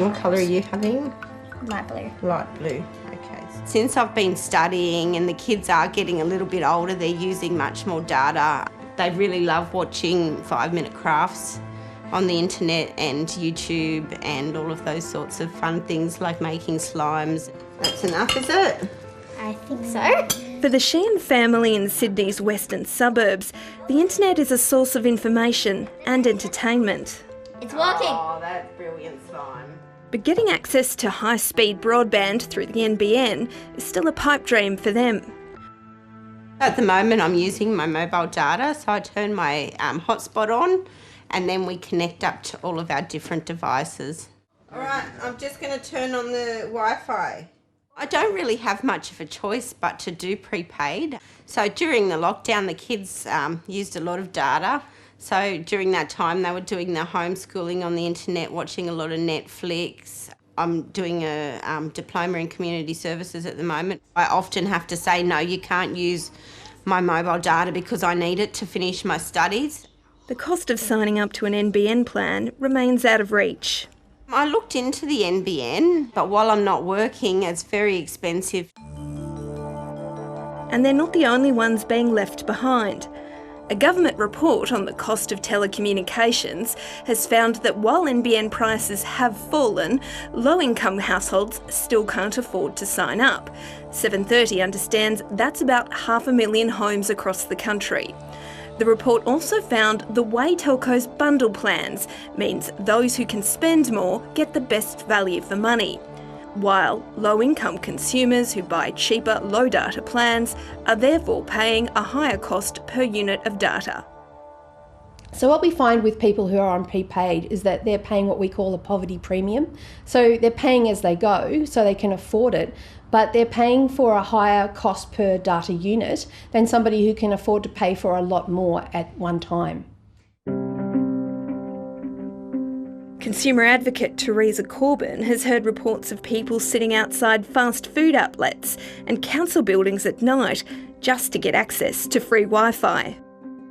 What colour are you having? Light blue. Light blue, okay. Since I've been studying and the kids are getting a little bit older, they're using much more data. They really love watching 5-minute crafts on the internet and YouTube and all of those sorts of fun things like making slimes. That's enough, is it? I think so. For the Sheehan family in Sydney's western suburbs, the internet is a source of information and entertainment. It's working. Oh, that's brilliant slime. But getting access to high-speed broadband through the NBN is still a pipe dream for them. At the moment I'm using my mobile data, so I turn my hotspot on and then we connect up to all of our different devices. All right, I'm just going to turn on the Wi-Fi. I don't really have much of a choice but to do prepaid. So during the lockdown, the kids used a lot of data. So during that time, they were doing their homeschooling on the internet, watching a lot of Netflix. I'm doing a diploma in community services at the moment. I often have to say, no, you can't use my mobile data because I need it to finish my studies. The cost of signing up to an NBN plan remains out of reach. I looked into the NBN, but while I'm not working, it's very expensive. And they're not the only ones being left behind. A government report on the cost of telecommunications has found that while NBN prices have fallen, low-income households still can't afford to sign up. 730 understands that's about 500,000 homes across the country. The report also found the way telcos bundle plans means those who can spend more get the best value for money, while low-income consumers who buy cheaper low-data plans are therefore paying a higher cost per unit of data. So what we find with people who are on prepaid is that they're paying what we call a poverty premium. So they're paying as they go, so they can afford it, but they're paying for a higher cost per data unit than somebody who can afford to pay for a lot more at one time. Consumer advocate Teresa Corbyn has heard reports of people sitting outside fast food outlets and council buildings at night just to get access to free Wi-Fi.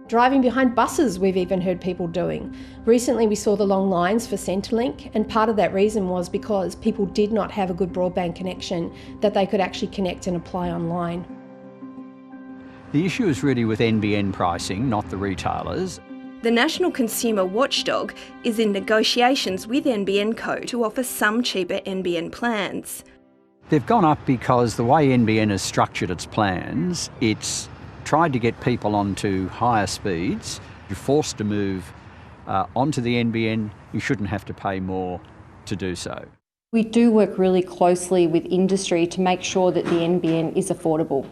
Driving behind buses, we've even heard people doing. Recently we saw the long lines for Centrelink, and part of that reason was because people did not have a good broadband connection that they could actually connect and apply online. The issue is really with NBN pricing, not the retailers. The National Consumer Watchdog is in negotiations with NBN Co to offer some cheaper NBN plans. They've gone up because the way NBN has structured its plans, it's tried to get people onto higher speeds. You're forced to move onto the NBN, you shouldn't have to pay more to do so. We do work really closely with industry to make sure that the NBN is affordable.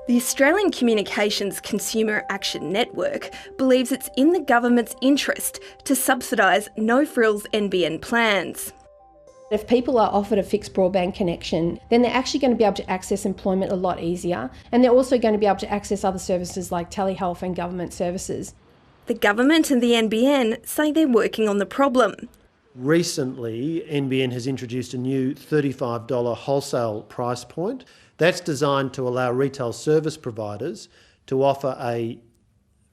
The Australian Communications Consumer Action Network believes it's in the government's interest to subsidise no-frills NBN plans. If people are offered a fixed broadband connection, then they're actually going to be able to access employment a lot easier, and they're also going to be able to access other services like telehealth and government services. The government and the NBN say they're working on the problem. Recently, NBN has introduced a new $35 wholesale price point. That's designed to allow retail service providers to offer a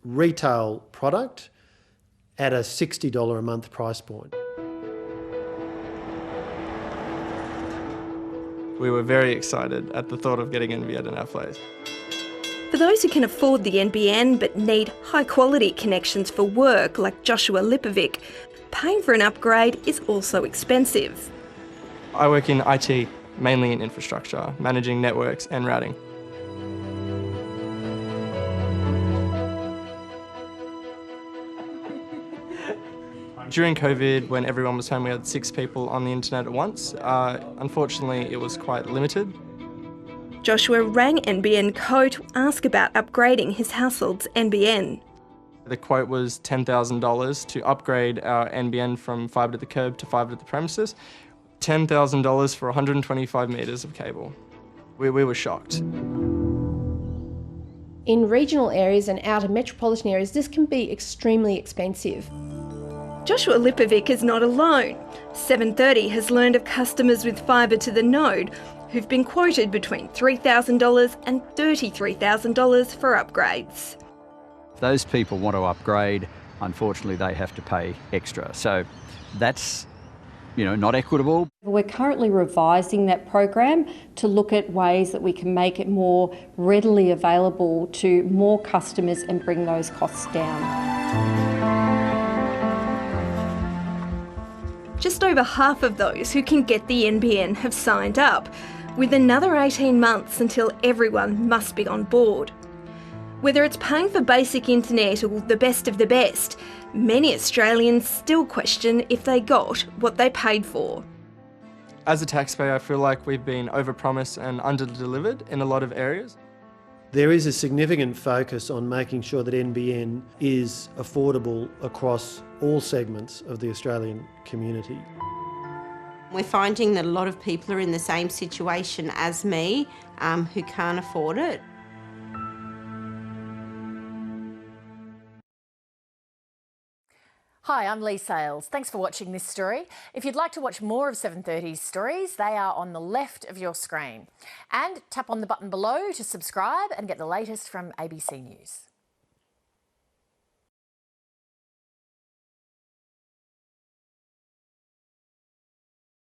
retail product at a $60 a month price point. We were very excited at the thought of getting NBN in our place. For those who can afford the NBN but need high-quality connections for work, like Joshua Lipovic, paying for an upgrade is also expensive. I work in IT, mainly in infrastructure, managing networks and routing. During COVID, when everyone was home, we had 6 people on the internet at once. Unfortunately, it was quite limited. Joshua rang NBN Co to ask about upgrading his household's NBN. The quote was $10,000 to upgrade our NBN from fibre to the curb to fibre to the premises. $10,000 for 125 metres of cable. We were shocked. In regional areas and outer metropolitan areas, this can be extremely expensive. Joshua Lipovic is not alone. 730 has learned of customers with fibre to the node who've been quoted between $3,000 and $33,000 for upgrades. If those people want to upgrade, unfortunately they have to pay extra. So that's not equitable. We're currently revising that program to look at ways that we can make it more readily available to more customers and bring those costs down. Just over half of those who can get the NBN have signed up, with another 18 months until everyone must be on board. Whether it's paying for basic internet or the best of the best, many Australians still question if they got what they paid for. As a taxpayer, I feel like we've been overpromised and under-delivered in a lot of areas. There is a significant focus on making sure that NBN is affordable across all segments of the Australian community. We're finding that a lot of people are in the same situation as me who can't afford it. Hi, I'm Lee Sales. Thanks for watching this story. If you'd like to watch more of 730's stories, they are on the left of your screen. And tap on the button below to subscribe and get the latest from ABC News.